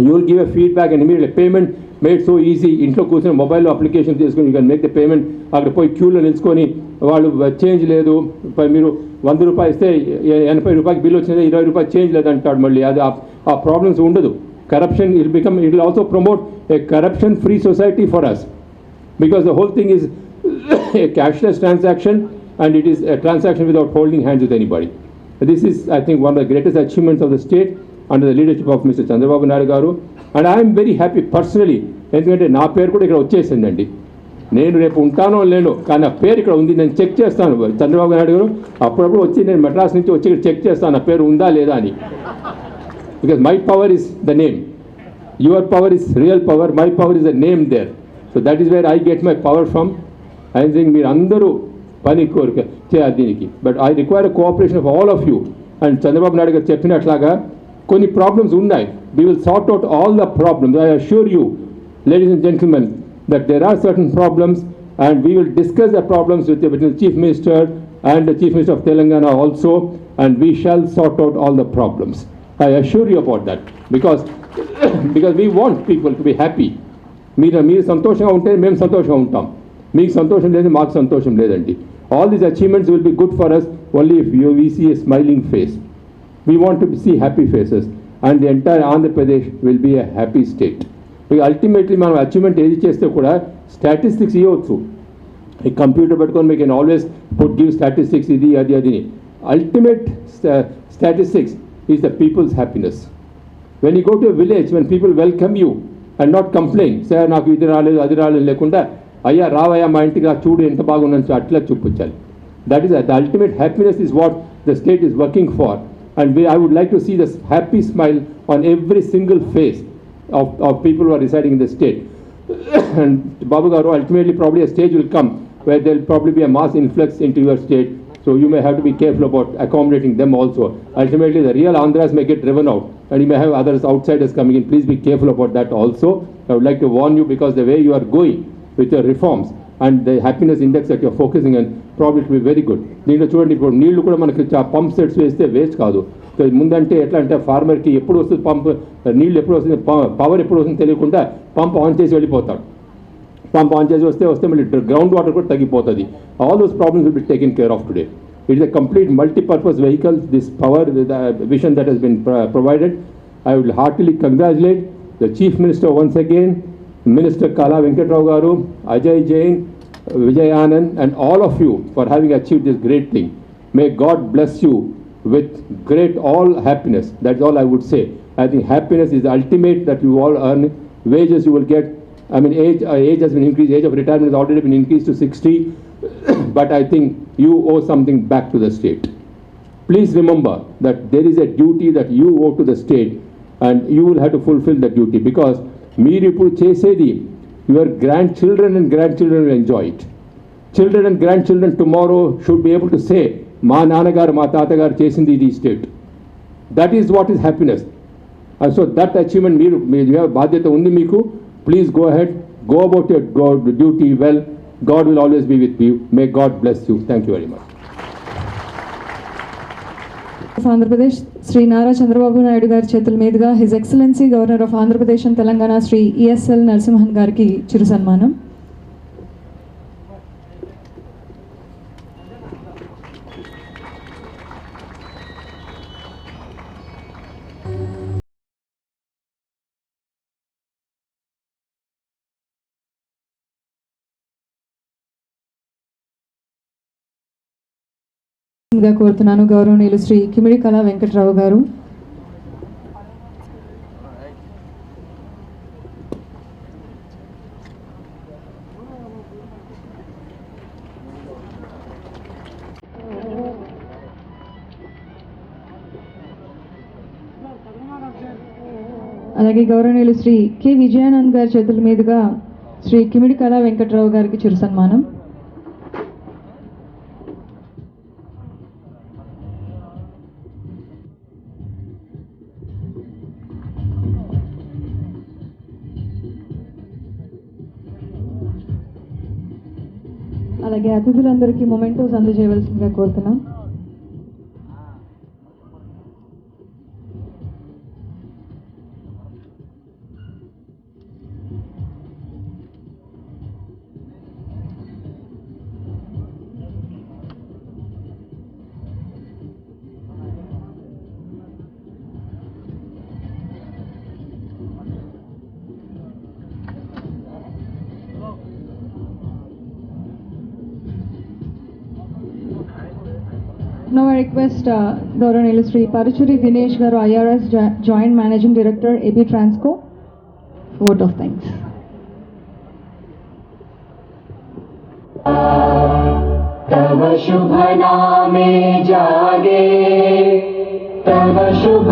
[SPEAKER 3] You will give a feedback and immediately payment made so easy. ఇంట్లో కూర్చొని మొబైల్లో అప్లికేషన్ తీసుకొని you can make the payment. అక్కడ పోయి క్యూలో నిల్చుకొని వాళ్ళు చేంజ్ లేదు, మీరు 100 రూపాయలు ఇస్తే 80 రూపాయలకి బిల్ వచ్చింది, 20 రూపాయలు చేంజ్ లేదంటాడు. మళ్ళీ అది ఆ ప్రాబ్లమ్స్ ఉండదు. Corruption, it will also promote a corruption-free society for us, because the whole thing is a cashless transaction, and it is a transaction without holding hands with anybody. This is, I think, one of the greatest achievements of the state under the leadership of Mr. Chandrababu Naidu Garu, and I am very happy personally. ఎందుకంటే నా పేరు కూడా ఇక్కడ వచ్చేసిందండి. నేను రేపు ఉంటానో లేనో, కానీ నా పేరు ఇక్కడ ఉంది. నేను చెక్ చేస్తాను. చంద్రబాబు నాయుడు గారు అప్పుడప్పుడు వచ్చి నేను మెడ్రాస్ నుంచి వచ్చి ఇక్కడ చెక్ చేస్తాను నా పేరు ఉందా లేదా అని. Because my power is the name. Your power is real power. My power is the name there. So that is where I get my power from. I think మీరు అందరూ పని కోరిక చేయాలి దీనికి. But I require a cooperation of all of you. And Chandrababu Naidu గారు చెప్పినట్లాగా కొన్ని ప్రాబ్లమ్స్ ఉన్నాయి. We will sort out all the problems. I assure you, ladies and gentlemen, that there are certain problems, and we will discuss the problems with the Chief Minister and the Chief Minister of Telangana also, and we shall sort out all the problems. I assure you about that, because we want people to be happy. మీరు సంతోషంగా ఉంటే మేము సంతోషంగా ఉంటాం. మీకు సంతోషం లేదు, మాకు సంతోషం లేదండి. All these achievements will be good for us only if we see a smiling face. We want to see happy faces, and the entire Andhra Pradesh will be a happy state. Because ultimately మనం అచీవ్మెంట్ ఏది చేస్తే కూడా స్టాటిస్టిక్స్ ఇవ్వచ్చు. ఈ కంప్యూటర్ పెట్టుకొని we can always give statistics ఇది అది అది. Ultimate statistics is the people's happiness. When you go to a village, when people welcome you and not complain, sir నాకు ఇది రాలేదు అది రాలేదు లేకుండా, అయ్యా రావయ్యా మా ఇంటికి చూడు ఎంత బాగున్నాను అట్లా చూపించాలి. That is the ultimate happiness is what the state is working for, and I would like to see this happy smile on every single face of people who are residing in the state. And Babu Garu, ultimately probably a stage will come where there will probably be a mass influx into your state. So you may have to be careful about accommodating them also. Ultimately, the real Andhras may get driven out, and you may have others outsiders coming in. Please be careful about that also. I would like to warn you, because the way you are going with your reforms and the happiness index that you are focusing on, probably will be very good. దీంట్లో చూడండి, ఇప్పుడు నీళ్లు కూడా మనకి పంప్ సెట్స్ వేస్తే వేస్ట్ కాదు. ముందంటే ఎట్లా అంటే ఫార్మర్కి ఎప్పుడు వస్తుంది పంప్, నీళ్ళు ఎప్పుడు వస్తుంది, పవర్ ఎప్పుడు వస్తుంది తెలియకుండా పంప్ ఆన్ చేసి వెళ్ళిపోతాడు. పంప్ ఆన్ చేసి వస్తే మళ్ళీ గ్రౌండ్ వాటర్ కూడా తగ్గిపోతుంది. All those problems will be taken care of today. It is a complete multi-purpose vehicle, this power, the vision that has been provided. I would heartily congratulate the Chief Minister once again, Minister Kala Venkatrao Garu, Ajay Jain, Vijay Anand, and all of you for having achieved this great thing. May God bless you with great all happiness. That's all I would say. I think happiness is the ultimate that you all earn. Wages you will get. I mean, age has been increased. Age of retirement has already been increased to 60. But I think you owe something back to the state. Please remember that there is a duty that you owe to the state, and you will have to fulfill that duty, because మీరు ఇప్పుడు చేసేది your grandchildren and grandchildren will enjoy it. Children and grandchildren tomorrow should be able to say, మా నాన్నగారు మా తాతగారు చేసింది ఇది state. That is what is happiness. And so that achievement మీరు బాధ్యత ఉంది మీకు. Please go ahead, go about your duty well. God will always be with you. May God bless you. Thank you very much.
[SPEAKER 4] Andhra Pradesh Shri Nara Chandrababu Naidu గారి చేతుల మీదుగా his excellency governor of Andhra Pradesh and Telangana Shri ESL Narasimhan గారికి చిరు సన్మానం. కోరుతున్నాను గౌరవనీయులు శ్రీ కిమిడి కళా వెంకట్రావు గారు. అలాగే గౌరవనీయులు శ్రీ కె విజయానంద్ గారి చేతుల మీదుగా శ్రీ కిమిడి కళా వెంకట్రావు గారికి చిరు సన్మానం. అలాగే అతిథులందరికీ మొమెంటోస్ అందజేయవలసిందిగా కోరుతున్నాం. Now I request గౌరవనీయులు శ్రీ పరుచూరి దినేష్ గారు IRS joint managing director AP Transco vote of thanks.
[SPEAKER 5] तव शुभ नामे जागे तव शुभ